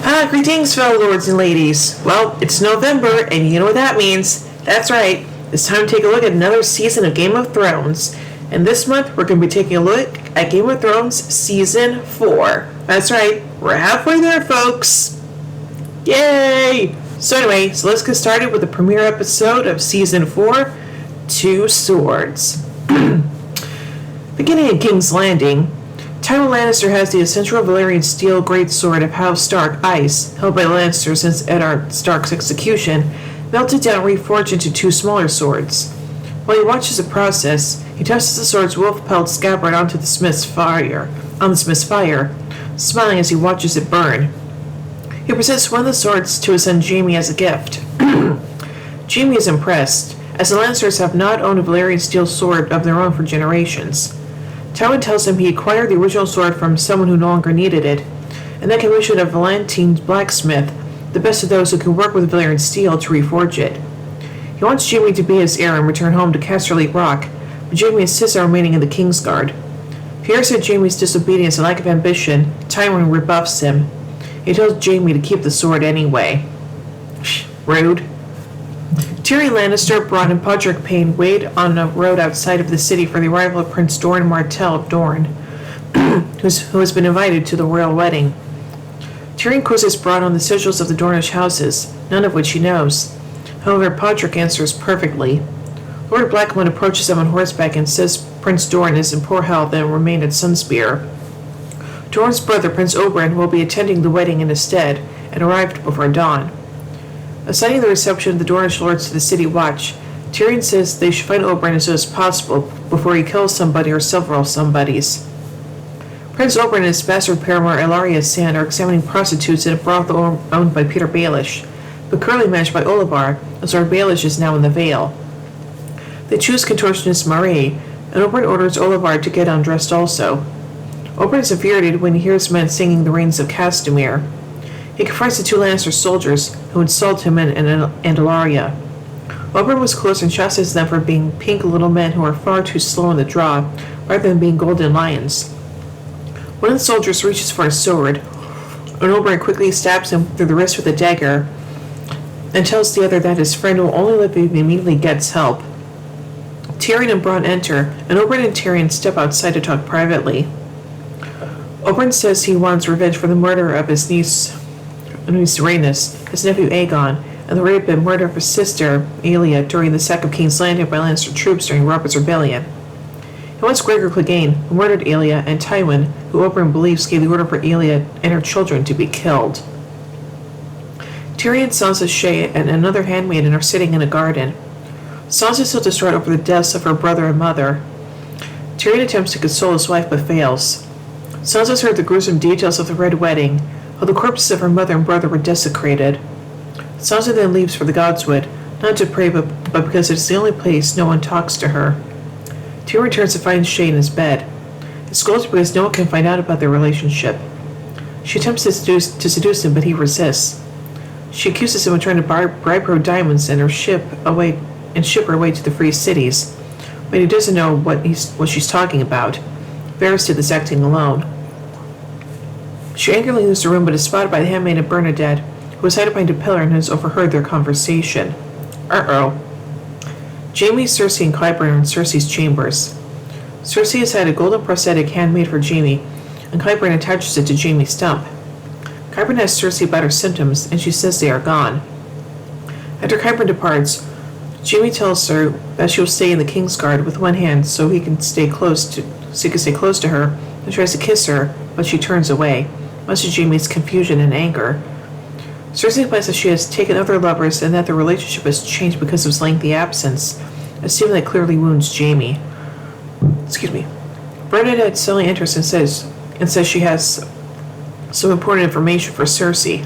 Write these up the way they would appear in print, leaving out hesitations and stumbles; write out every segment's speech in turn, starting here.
Greetings, fellow lords and ladies. Well, it's November, and you know what that means. That's right. It's time to take a look at another season of Game of Thrones. And this month, we're going to be taking a look at Game of Thrones Season 4. That's right. We're halfway there, folks. Yay! So let's get started with the premiere episode of Season 4, Two Swords. Beginning at King's Landing, Tywin Lannister has the essential Valyrian steel greatsword of House Stark Ice, held by Lannister since Eddard Stark's execution, melted down and reforged into two smaller swords. While he watches the process, he tosses the sword's wolf-pelt scabbard onto the smith's fire, smiling as he watches it burn. He presents one of the swords to his son Jaime as a gift. Jaime is impressed, as the Lannisters have not owned a Valyrian steel sword of their own for generations. Tywin tells him he acquired the original sword from someone who no longer needed it, and then commissioned a Valentine blacksmith, the best of those who can work with Valyrian steel, to reforge it. He wants Jaime to be his heir and return home to Casterly Rock, but Jaime insists on remaining in the Kingsguard. Hears at Jaime's disobedience and lack of ambition, Tywin rebuffs him. He tells Jaime to keep the sword anyway. Rude. Tyrion Lannister, Bronn, and Podrick Payne wait on a road outside of the city for the arrival of Prince Doran Martell of Dorne, who has been invited to the royal wedding. Tyrion quizzes Bronn on the sigils of the Dornish houses, none of which he knows. However, Podrick answers perfectly. Lord Blackwood approaches him on horseback and says Prince Doran is in poor health and remained at Sunspear. Doran's brother, Prince Oberyn, will be attending the wedding in his stead, and arrived before dawn. Assigning the reception of the Dornish lords to the city watch, Tyrion says they should find Oberyn as soon as possible before he kills somebody or several somebodies. Prince Oberyn and his bastard paramour Ellaria Sand are examining prostitutes in a brothel owned by Peter Baelish, but currently managed by Olyvar, as Lord Baelish is now in the Vale. They choose contortionist Marie, and Oberyn orders Olyvar to get undressed also. Oberyn is infuriated when he hears men singing the Rains of Castamere. He confronts the two Lannister soldiers who insult him and Ellaria. Oberyn was close and chastises them for being pink little men who are far too slow in the draw, rather than being golden lions. One of the soldiers reaches for his sword, and Oberyn quickly stabs him through the wrist with a dagger, and tells the other that his friend will only live if he immediately gets help. Tyrion and Bronn enter, and Oberyn and Tyrion step outside to talk privately. Oberyn says he wants revenge for the murder of his niece Rhaenys, his nephew Aegon, and the rape and murder of his sister, Aelia, during the sack of King's Landing by Lannister troops during Robert's Rebellion. He wants Gregor Clegane, who murdered Aelia, and Tywin, who Oberyn believes gave the order for Aelia and her children to be killed. Tyrion, Sansa, Shae, and another handmaiden are sitting in a garden. Sansa is still distraught over the deaths of her brother and mother. Tyrion attempts to console his wife but fails. Sansa has heard the gruesome details of the Red Wedding, how the corpses of her mother and brother were desecrated. Sansa then leaves for the Godswood, not to pray but because it is the only place no one talks to her. Tyrion returns to find Shae in his bed. He scolds because no one can find out about their relationship. She attempts to seduce him, but he resists. She accuses him of trying to bribe her diamonds and ship her away to the free cities, but he doesn't know what she's talking about. Varys is acting alone. She angrily leaves the room but is spotted by the handmaiden Bernadette, who is hiding behind a pillar and has overheard their conversation. Uh-oh. Jaime, Cersei, and Qyburn are in Cersei's chambers. Cersei has had a golden prosthetic handmade for Jaime, and Qyburn attaches it to Jaime's stump. Qyburn asks Cersei about her symptoms, and she says they are gone. After Qyburn departs, Jaime tells her that she will stay in the Kingsguard with one hand so he can stay close to her, and tries to kiss her, but she turns away, much to Jaime's confusion and anger. Cersei implies that she has taken other lovers and that their relationship has changed because of his lengthy absence, a statement that clearly wounds Jaime. Bernadette suddenly enters and says she has some important information for Cersei.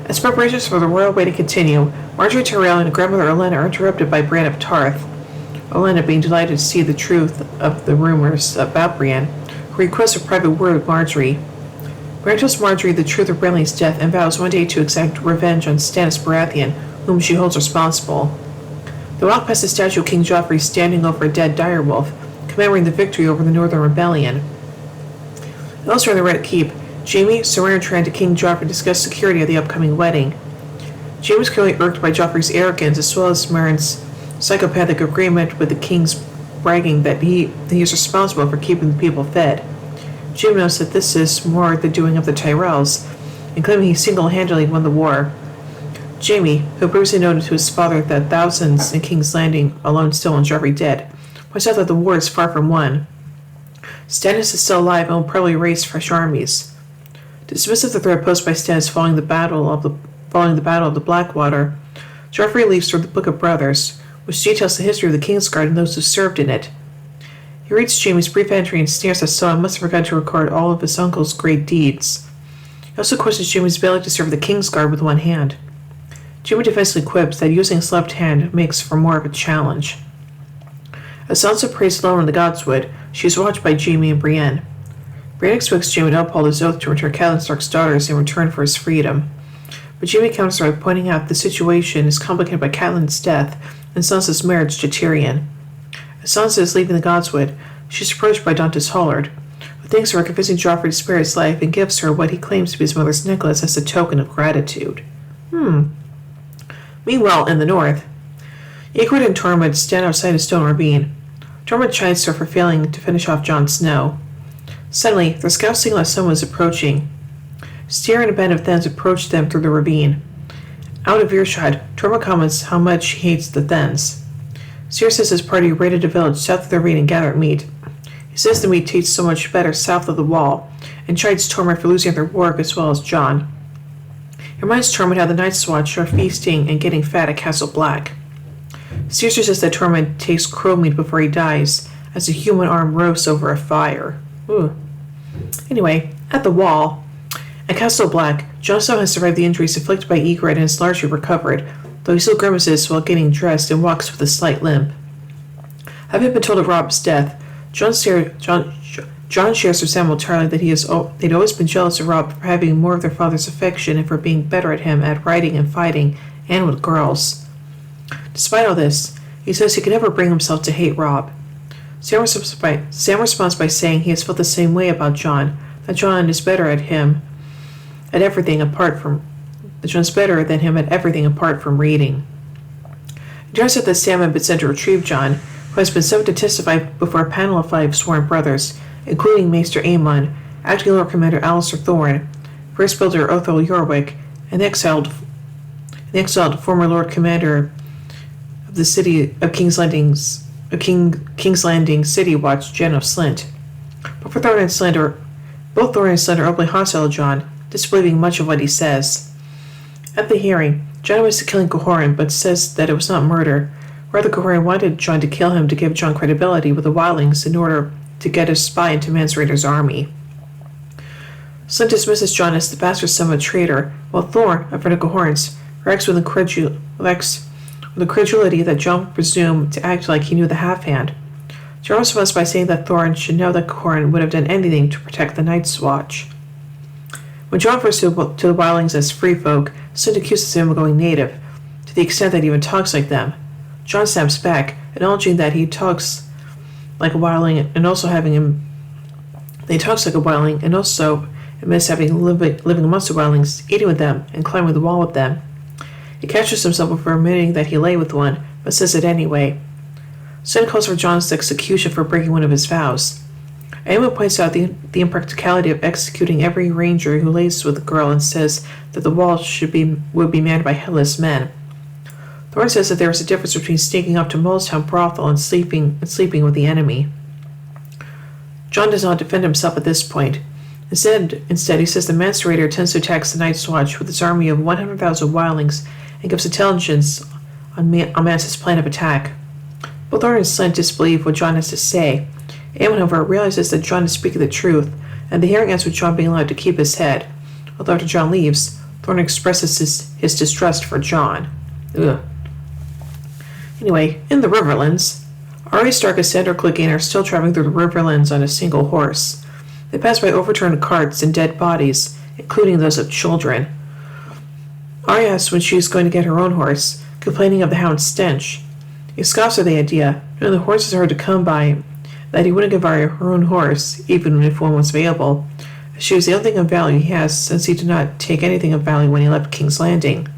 As preparations for the royal wedding continue, Margaery Tyrell and grandmother Olenna are interrupted by Brienne of Tarth. Olenna, being delighted to see the truth of the rumors about Brienne, requests a private word with Margaery. Brienne tells Margaery the truth of Renly's death and vows one day to exact revenge on Stannis Baratheon, whom she holds responsible. They walk past the statue of King Joffrey standing over a dead direwolf, commemorating the victory over the Northern Rebellion. Elsewhere in the Red Keep, Jaime, Saran, and Tran to King Joffrey discuss security of the upcoming wedding. Jaime was clearly irked by Joffrey's arrogance as well as Marin's psychopathic agreement with the king's bragging that he is responsible for keeping the people fed. Jaime knows that this is more the doing of the Tyrells, and claiming he single-handedly won the war. Jaime, who previously noted to his father that thousands in King's Landing alone still and Joffrey dead, points out that the war is far from won. Stannis is still alive and will probably raise fresh armies. Dismissive of the threat posed by Stannis following the Battle of the Blackwater, Joffrey leaves through the Book of Brothers, which details the history of the Kingsguard and those who served in it. He reads Jaime's brief entry and sneers that Sauron must have forgotten to record all of his uncle's great deeds. He also questions Jaime's ability to serve the Kingsguard with one hand. Jaime defensively quips that using his left hand makes for more of a challenge. As Sansa prays alone in the Godswood, she is watched by Jaime and Brienne. Brienne expects Jaime to uphold his oath to return Catelyn Stark's daughters in return for his freedom. But Jaime counters by pointing out the situation is complicated by Catelyn's death and Sansa's marriage to Tyrion. As Sansa is leaving the Godswood, she is approached by Dantas Hollard, who thanks her for convincing Joffrey to spare his life and gives her what he claims to be his mother's necklace as a token of gratitude. Meanwhile, in the north, Ygritte and Tormund stand outside a stone ravine. Tormund chides her for failing to finish off Jon Snow. Suddenly, their scouts signal that someone is approaching. Styr and a band of Thenns approach them through the ravine. Out of earshot, Tormund comments how much he hates the Thenns. Styr says his party raided a village south of the ravine and gathered meat. He says the meat tastes so much better south of the wall, and chides Tormund for losing their work as well as Jon. He reminds Tormund how the Night's Watch are feasting and getting fat at Castle Black. Styr says that Tormund tastes crow meat before he dies, as a human arm roasts over a fire. Ooh. Anyway, at the wall, at Castle Black, Jon Snow has survived the injuries inflicted by Ygritte and is largely recovered, though he still grimaces while getting dressed and walks with a slight limp. Having been told of Robb's death, Jon shares with Sam entirely that they'd always been jealous of Robb for having more of their father's affection and for being better at him at riding and fighting, and with girls. Despite all this, he says he could never bring himself to hate Robb. Sam responds by saying he has felt the same way about Jon, that Jon is better than him at everything apart from reading. It turns out that Sam had been sent to retrieve Jon, who has been summoned to testify before a panel of 5 sworn brothers, including Maester Aemon, Acting Lord Commander Alistair Thorne, First Builder Othel Yorwick, and the exiled former Lord Commander of the city of King's Landing City Watch, Janos Slint. Both Thorne and Slint are openly hostile to Jon, disbelieving much of what he says. At the hearing, Jon admits to killing Cohoran, but says that it was not murder. Rather, Cohoran wanted Jon to kill him to give Jon credibility with the wildlings in order to get a spy into Mance Rayder's army. Slint dismisses Jon as the bastard son of a traitor, while Thorne, a friend of Cohoran's, reacts with incredulity that Jon presumed to act like he knew the half-hand. Jon responds by saying that Thorne should know that Cohoran would have done anything to protect the Night's Watch. When Jon refers to the wildlings as free folk, Slint accuses him of going native, to the extent that he even talks like them. Jon snaps back, acknowledging that he talks like a wildling and also admits having living amongst the wildlings, eating with them, and climbing the wall with them. He catches himself before admitting that he lay with one, but says it anyway. Slint calls for Jon's execution for breaking one of his vows. Aemon points out the impracticality of executing every ranger who lays with a girl and says that the wall would be manned by headless men. Thorne says that there is a difference between sneaking up to Molestown brothel and sleeping with the enemy. Jon does not defend himself at this point. Instead, he says the Mance Rayder tends to attack the Night's Watch with its army of 100,000 wildlings and gives intelligence on Mance's plan of attack. Both Thorne and Slint disbelieve what Jon has to say. Aemon, however, realizes that Jon is speaking the truth, and the hearing ends with Jon being allowed to keep his head. Although after Jon leaves, Thorne expresses his distrust for Jon. Ugh. Anyway, in the Riverlands, Arya Stark and Sandor Clegane are still traveling through the Riverlands on a single horse. They pass by overturned carts and dead bodies, including those of children. Arya asks when she is going to get her own horse, complaining of the hound's stench. He scoffs at the idea, knowing the horses are hard to come by, that he wouldn't give Arya her own horse, even if one was available, She was the only thing of value he has, since he did not take anything of value when he left King's Landing.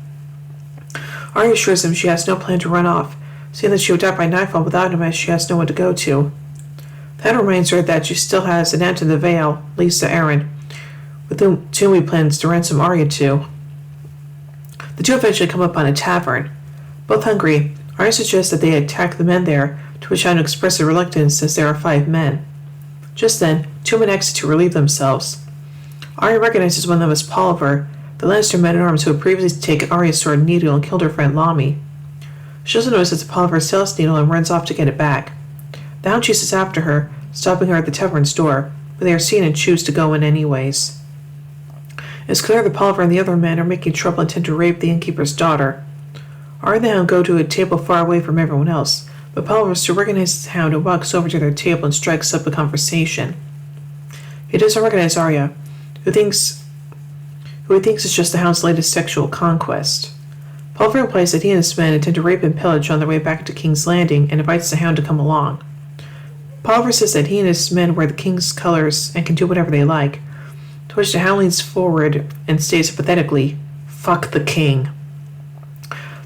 Arya assures him she has no plan to run off, saying that she would die by nightfall without him, as she has no one to go to. That reminds her that she still has an aunt in the Vale, Lisa Arryn, with whom he plans to ransom Arya to. The two eventually come upon a tavern. Both hungry, Arya suggests that they attack the men there, to which Hound expresses reluctance as there are 5 men. Just then, 2 men exit to relieve themselves. Arya recognizes one of them as Polliver, the Lannister man-at-arms who had previously taken Arya's sword Needle and killed her friend Lamy. She also notices that Polliver sells Needle and runs off to get it back. The Hound chases after her, stopping her at the tavern's door, but they are seen and choose to go in anyways. It's clear that Polliver and the other men are making trouble and intend to rape the innkeeper's daughter. Arya and the Hound go to a table far away from everyone else, but Polliver still recognizes the Hound and walks over to their table and strikes up a conversation. He doesn't recognize Arya, who he thinks is just the Hound's latest sexual conquest. Polliver implies that he and his men intend to rape and pillage on their way back to King's Landing and invites the Hound to come along. Polliver says that he and his men wear the King's colors and can do whatever they like, to which the Hound leans forward and states pathetically, "Fuck the King."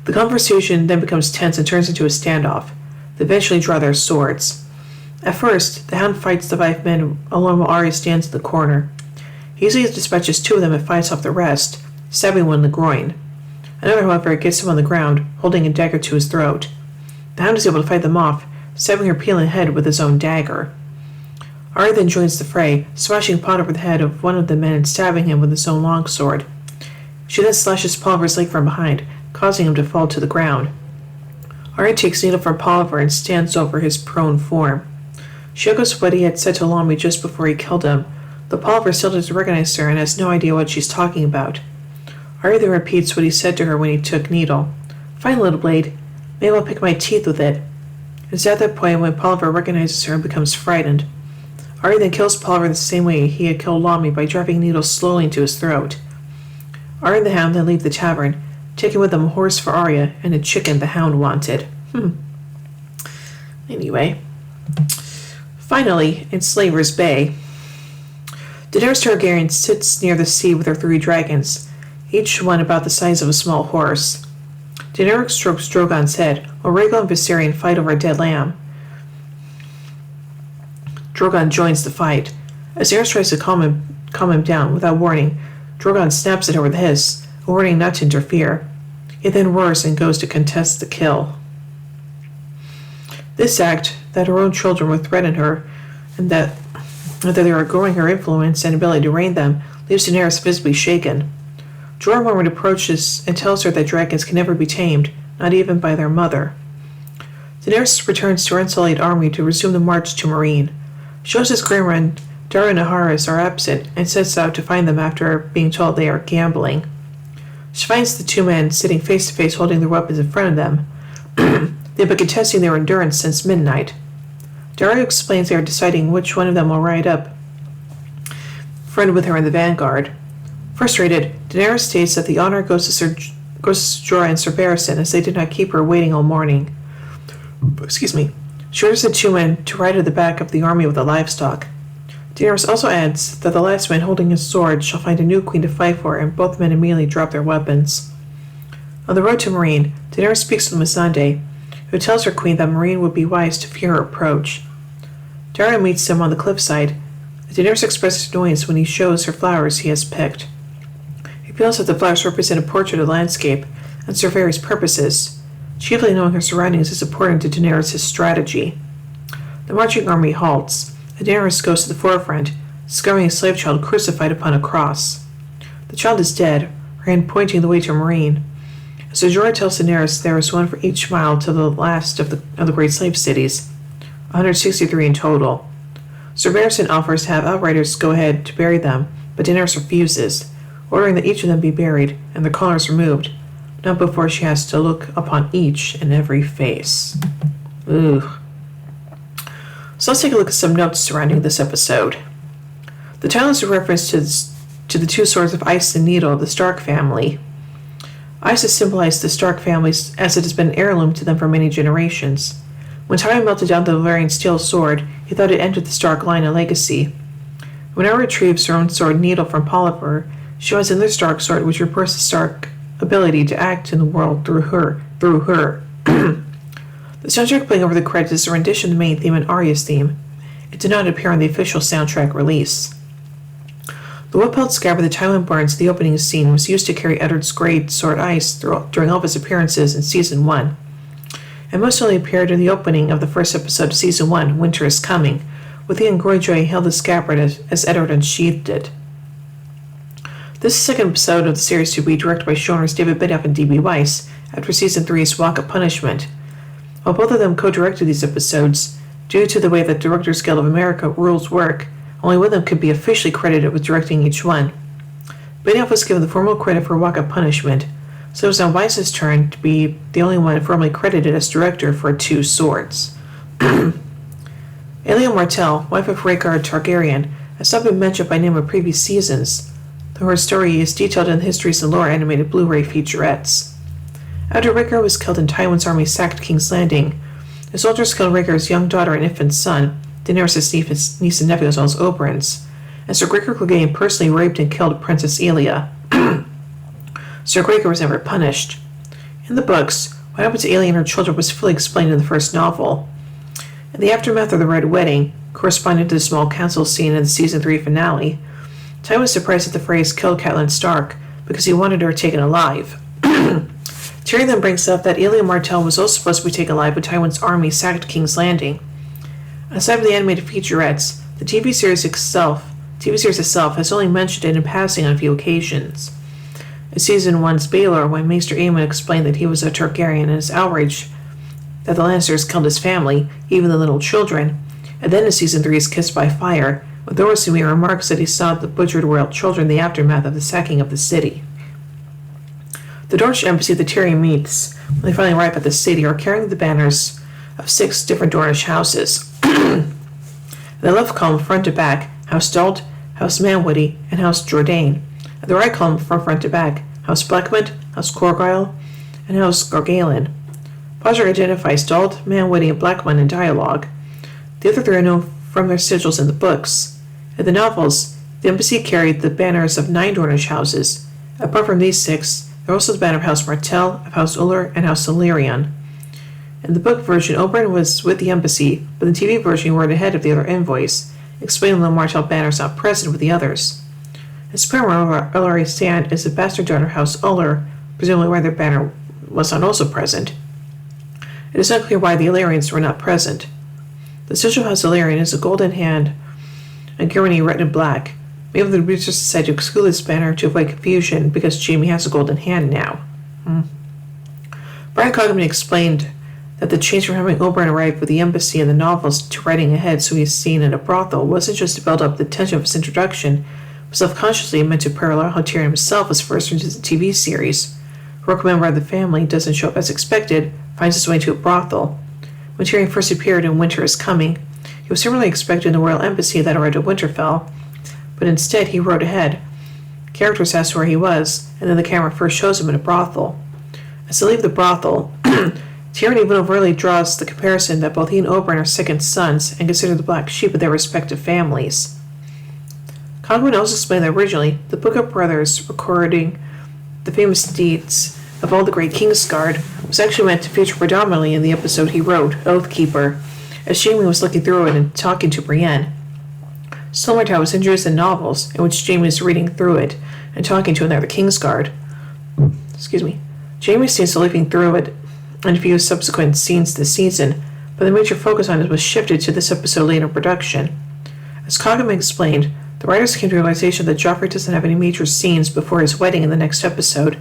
The conversation then becomes tense and turns into a standoff. They eventually draw their swords. At first, the Hound fights the 5 men alone while Arya stands in the corner. He easily dispatches 2 of them and fights off the rest, stabbing one in the groin. Another, however, gets him on the ground, holding a dagger to his throat. The Hound is able to fight them off, stabbing her peeling head with his own dagger. Arya then joins the fray, smashing a pot over the head of one of the men and stabbing him with his own longsword. She then slashes Polliver's leg from behind, causing him to fall to the ground. Arya takes Needle from Polliver and stands over his prone form. She echoes what he had said to Lamy just before he killed him, though Polliver still doesn't recognize her and has no idea what she's talking about. Arya then repeats what he said to her when he took Needle. "Fine, little blade. Maybe I'll pick my teeth with it." It's at that point when Polliver recognizes her and becomes frightened. Arya then kills Polliver the same way he had killed Lamy, by driving Needle slowly into his throat. Arya and the Hound then leave the tavern, taking with them a horse for Arya and a chicken the Hound wanted. Anyway. Finally, in Slaver's Bay, Daenerys Targaryen sits near the sea with her 3 dragons, each one about the size of a small horse. Daenerys strokes Drogon's head, while Rhaegal and Viserion fight over a dead lamb. Drogon joins the fight. As Daenerys tries to calm him down without warning, Drogon snaps at her with a hiss, a warning not to interfere. He then roars and goes to contest the kill. This act, that her own children would threaten her, and that they are growing her influence and ability to reign them, leaves Daenerys visibly shaken. Jorah Mormont approaches and tells her that dragons can never be tamed, not even by their mother. Daenerys returns to her unsullied army to resume the march to Meereen. She knows his grandmother and Dara and Naharis are absent and sets out to find them after being told they are gambling. She finds the 2 men sitting face to face holding their weapons in front of them. They've been contesting their endurance since midnight. Dara explains they are deciding which one of them will ride up front with her in the vanguard. Frustrated, Daenerys states that the honor goes to Jorah and Sir Barristan, as they did not keep her waiting all morning. She orders the 2 men to ride at the back of the army with the livestock. Daenerys also adds that the last man holding his sword shall find a new queen to fight for, and both men immediately drop their weapons. On the road to Meereen, Daenerys speaks with Missandei, who tells her queen that Meereen would be wise to fear her approach. Dara meets him on the cliffside. Daenerys expresses annoyance when he shows her flowers he has picked. He feels that the flowers represent a portrait of the landscape and serve various purposes. Chiefly knowing her surroundings is important to Daenerys' strategy. The marching army halts, and Daenerys goes to the forefront, discovering a slave child crucified upon a cross. The child is dead, her hand pointing the way to Meereen. As Jorah tells Daenerys there is one for each mile to the last of the great slave cities, 163 in total. Sir Barristan offers to have outriders go ahead to bury them, but Daenerys refuses, ordering that each of them be buried and their collars removed, not before she has to look upon each and every face. Ooh. So let's take a look at some notes surrounding this episode. The title is a reference to the 2 swords of Ice and Needle of the Stark family. Ice has symbolized the Stark families as it has been an heirloom to them for many generations. When Tywin melted down the Valyrian steel sword, he thought it ended the Stark line and legacy. When Arya retrieves her own sword Needle from Polliver, she finds another Stark sword which reverses the Stark ability to act in the world through her. The soundtrack playing over the credits is a rendition of the main theme and Arya's theme. It did not appear on the official soundtrack release. The whip-held scabbard that Tywin burns in the opening scene was used to carry Eddard's great sword Ice during all of his appearances in Season 1, and most only appeared in the opening of the first episode of Season 1, Winter is Coming, with Theon Greyjoy held the scabbard as Eddard unsheathed it. This is the second episode of the series to be directed by showrunners David Benioff and D.B. Weiss after Season 3's Walk of Punishment. While both of them co-directed these episodes, due to the way that Directors Guild of America rules work, only one of them could be officially credited with directing each one. Benioff was given the formal credit for Walk of Punishment, so it was now Weiss's turn to be the only one formally credited as director for Two Swords. Aelia Martell, wife of Rhaegar Targaryen, has not been mentioned by name in previous seasons, though her story is detailed in the Histories and Lore animated Blu-ray featurettes. After Rhaegar was killed and Tywin's army sacked King's Landing, the soldiers killed Rhaegar's young daughter and infant son, Daenerys' niece and nephew as well as Oberyn's, and Sir Gregor Clegane personally raped and killed Princess Aelia. Sir Gregor was never punished. In the books, what happened to Aelia and her children was fully explained in the first novel. In the aftermath of the Red Wedding, corresponding to the small council scene in the Season 3 finale, Tywin was surprised that the phrase killed Catelyn Stark because he wanted her taken alive. Tyrion then brings up that Aelia Martell was also supposed to be taken alive when Tywin's army sacked King's Landing. Aside from the animated featurettes, the TV series itself has only mentioned it in passing on a few occasions. In Season 1's Baelor, when Maester Aemon explained that he was a Targaryen and his outrage that the Lannisters killed his family, even the little children, and then in Season 3's Kissed by Fire, when Thoros remarks that he saw the butchered royal children in the aftermath of the sacking of the city. The Dornish embassy that Tyrion meets when they finally arrive at the city are carrying the banners of 6 different Dornish houses. The left column, front to back, House Dalt, House Manwitty, and House Jourdain. At the right column, from front to back, House Blackmont, House Corgyle, and House Gargalen. Podrick identifies Dalt, Manwitty, and Blackmont in dialogue. The other 3 are known from their sigils in the books. In the novels, the embassy carried the banners of 9 Dornish houses. Apart from these 6, there are also the banner of House Martell, of House Uller, and House Illyrian. In the book version, Oberyn was with the embassy, but in the TV version he wrote ahead of the other envoys, explaining the Martell banner is not present with the others. In Supreme Ullari Sand is the bastard daughter of House Uller, presumably why their banner was not also present. It is unclear why the Illyrians were not present. The sigil of House Illyrian is a golden hand and Gyrmany written in black. Maybe the producers decided to exclude this banner to avoid confusion because Jaime has a golden hand now. Brian Cogman explained that the change from having Oberyn arrive with the embassy in the novels to writing ahead so he's seen in a brothel wasn't just to build up the tension of his introduction, but self-consciously meant to parallel how Tyrion himself was first into the TV series. A rogue member of the family doesn't show up as expected, finds his way to a brothel. When Tyrion first appeared in Winter is Coming, he was similarly expected in the royal embassy that arrived at Winterfell, but instead he wrote ahead. Characters asked where he was, and then the camera first shows him in a brothel. As they leave the brothel, Tyrion even overtly draws the comparison that both he and Oberyn are second sons and consider the black sheep of their respective families. Cogman also explained that originally, the Book of Brothers recording the famous deeds of all the great Kingsguard was actually meant to feature predominantly in the episode he wrote, Oathkeeper, as Jaime was looking through it and talking to Brienne. Similar to how it was introduced in novels, in which Jaime is reading through it and talking to another Kingsguard. Jaime seems to living through it in a few subsequent scenes this season, but the major focus on it was shifted to this episode later in production. As Cogman explained, the writers came to the realization that Joffrey doesn't have any major scenes before his wedding in the next episode,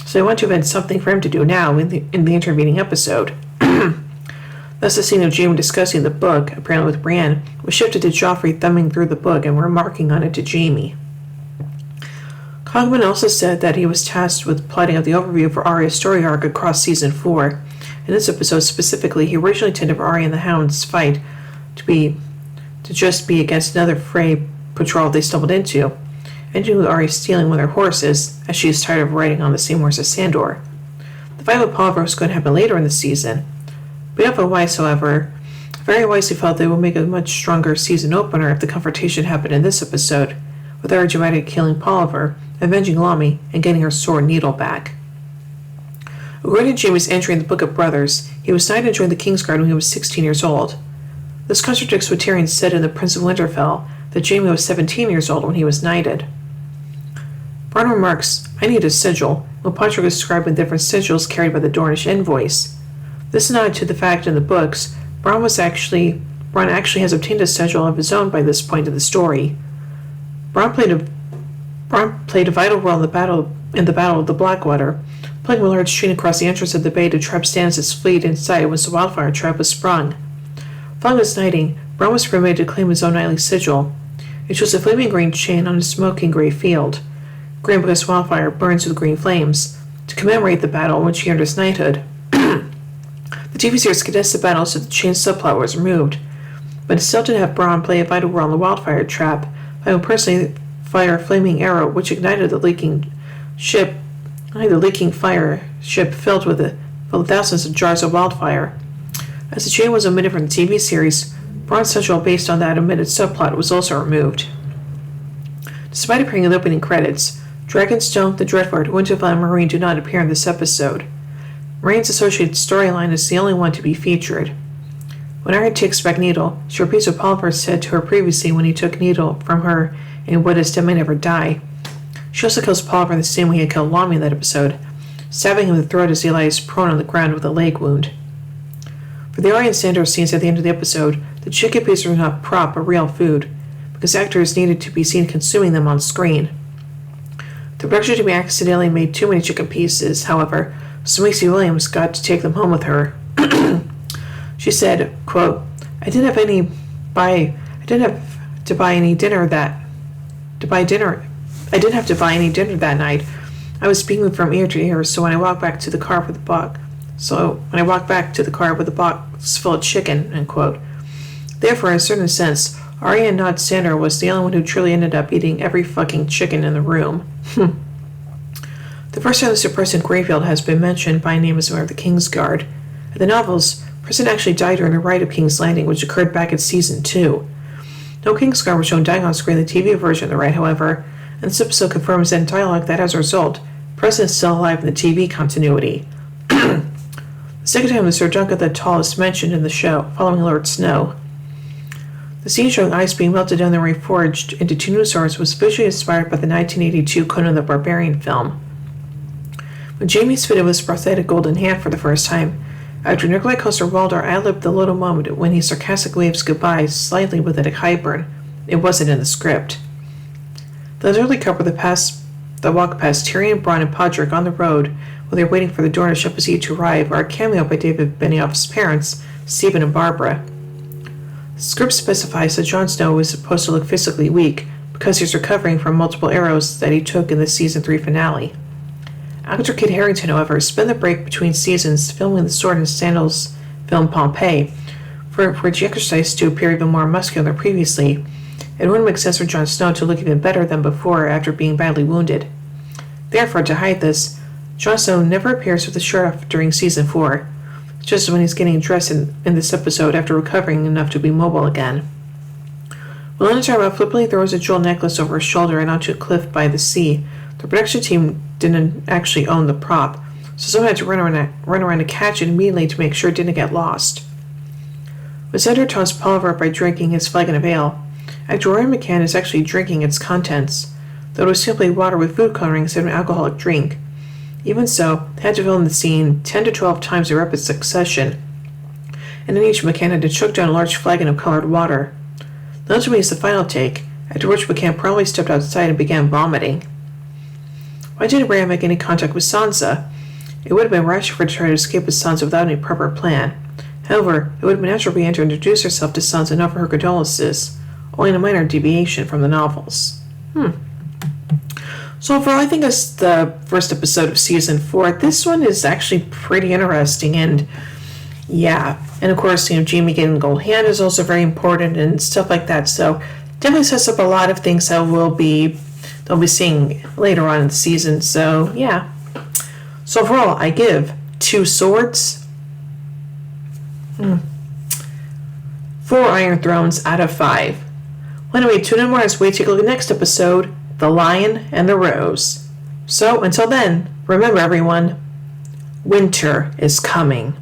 so they want to invent something for him to do now in the intervening episode. Thus, the scene of Jaime discussing the book, apparently with Brienne, was shifted to Joffrey thumbing through the book and remarking on it to Jaime. Cogman also said that he was tasked with plotting out the overview for Arya's story arc across Season 4. In this episode specifically, he originally intended for Arya and the Hound's fight to just be against another Frey patrol they stumbled into, ending with Arya stealing one of their horses, as she is tired of riding on the same horse as Sandor. The fight with Polliver was going to happen later in the season. Benioff and Weiss, however, Very wisely felt they would make a much stronger season opener if the confrontation happened in this episode, with Arya dramatically killing Polliver, avenging Lamy, and getting her sword needle back. According to Jaime's entry in the Book of Brothers, he was knighted and joined the Kingsguard when he was 16 years old. This contradicts what Tyrion said in The Prince of Winterfell, that Jaime was 17 years old when he was knighted. Bronn remarks, "I need a sigil," when Patrick is describing different sigils carried by the Dornish envoys. This is not to the fact in the books, Bronn actually has obtained a sigil of his own by this point in the story. Bronn played a vital role in the Battle of the Blackwater, pulling a large chain across the entrance of the bay to trap Stannis' fleet inside once the wildfire trap was sprung. Following his knighting, Bronn was permitted to claim his own knightly sigil. It shows a flaming green chain on a smoking gray field. Green because wildfire burns with green flames, to commemorate the battle in which he earned his knighthood. The TV series condensed the battle so the chain subplot was removed, but it still did have Bronn play a vital role in the wildfire trap, by personally fire a flaming arrow which ignited the leaking fire ship filled with thousands of jars of wildfire. As the chain was omitted from the TV series, Bronn's sigil based on that omitted subplot was also removed. Despite appearing in the opening credits, Dragonstone, the Dreadfort, Winterfell, and Meereen do not appear in this episode. Meereen's associated storyline is the only one to be featured. When Arya takes back Needle, she repeats what Polliver said to her previously when he took Needle from her in What Is Dead May Never Die. She also kills Polliver the same way he had killed Lamy in that episode, stabbing him in the throat as he lies prone on the ground with a leg wound. For the Arya and Sandor scenes at the end of the episode, the chicken pieces were not prop but real food, because actors needed to be seen consuming them on screen. The production team accidentally made too many chicken pieces, however, so Maisie Williams got to take them home with her. She said, quote, I didn't have to buy any dinner that night. I was speaking from ear to ear, so when I walked back to the car with a box full of chicken, end quote. Therefore, in a certain sense, Arya and not Sandor was the only one who truly ended up eating every fucking chicken in the room. The first time this person Greyfield has been mentioned by name as a member of the Kingsguard. In the novels, Person actually died during the Rite of King's Landing, which occurred back in Season 2. No Kingsguard was shown dying on screen in the TV version of the rite, however, and this episode confirms in dialogue that, as a result, Person is still alive in the TV continuity. The second time is Sir Duncan the Tall is mentioned in the show, following Lord Snow. The scene showing ice being melted down and reforged into two new swords was visually inspired by the 1982 Conan the Barbarian film. When Jaime's fitted with his prosthetic golden hand for the first time, actor Nikolai Coster-Waldau ad-libbed the little moment when he sarcastically waves goodbye slightly with a Hybern. It wasn't in the script. The early cover that walk past Tyrion, Bronn, and Podrick on the road while they're waiting for the Dornish embassy to arrive are a cameo by David Benioff's parents, Stephen and Barbara. The script specifies that Jon Snow is supposed to look physically weak because he's recovering from multiple arrows that he took in the Season 3 finale. Actor Kit Harington, however, spent the break between seasons filming the Sword and Sandals film Pompeii, for which he exercised to appear even more muscular than previously. It wouldn't make sense for Jon Snow to look even better than before after being badly wounded. Therefore, to hide this, Jon Snow never appears with a shirt off during Season 4, just when he's getting dressed in this episode after recovering enough to be mobile again. When Lannister flippantly throws a jewel necklace over his shoulder and onto a cliff by the sea, the production team didn't actually own the prop, so someone had to run around to catch it immediately to make sure it didn't get lost. When Sandor taunts Polliver by drinking his flagon of ale, actor Rory McCann is actually drinking its contents, though it was simply water with food coloring instead of an alcoholic drink. Even so, they had to film the scene 10 to 12 times in rapid succession, and in each McCann had to choke down a large flagon of colored water. The ultimately is the final take, after which McCann promptly stepped outside and began vomiting. Why didn't Bran make any contact with Sansa? It would have been rash for her to try to escape with Sansa without any proper plan. However, it would have been natural for Bran to introduce herself to Sansa and offer her condolences, only in a minor deviation from the novels. So overall, I think that's the first episode of Season 4. This one is actually pretty interesting, and yeah. And of course, Jaime getting the gold hand is also very important and stuff like that. So definitely sets up a lot of things that they'll be seeing later on in the season. So yeah. So overall, I give 2 swords. 4 Iron Thrones out of 5. Well, anyway, tune in more as we take a look at the next episode, The Lion and the Rose. So, until then, remember everyone, winter is coming.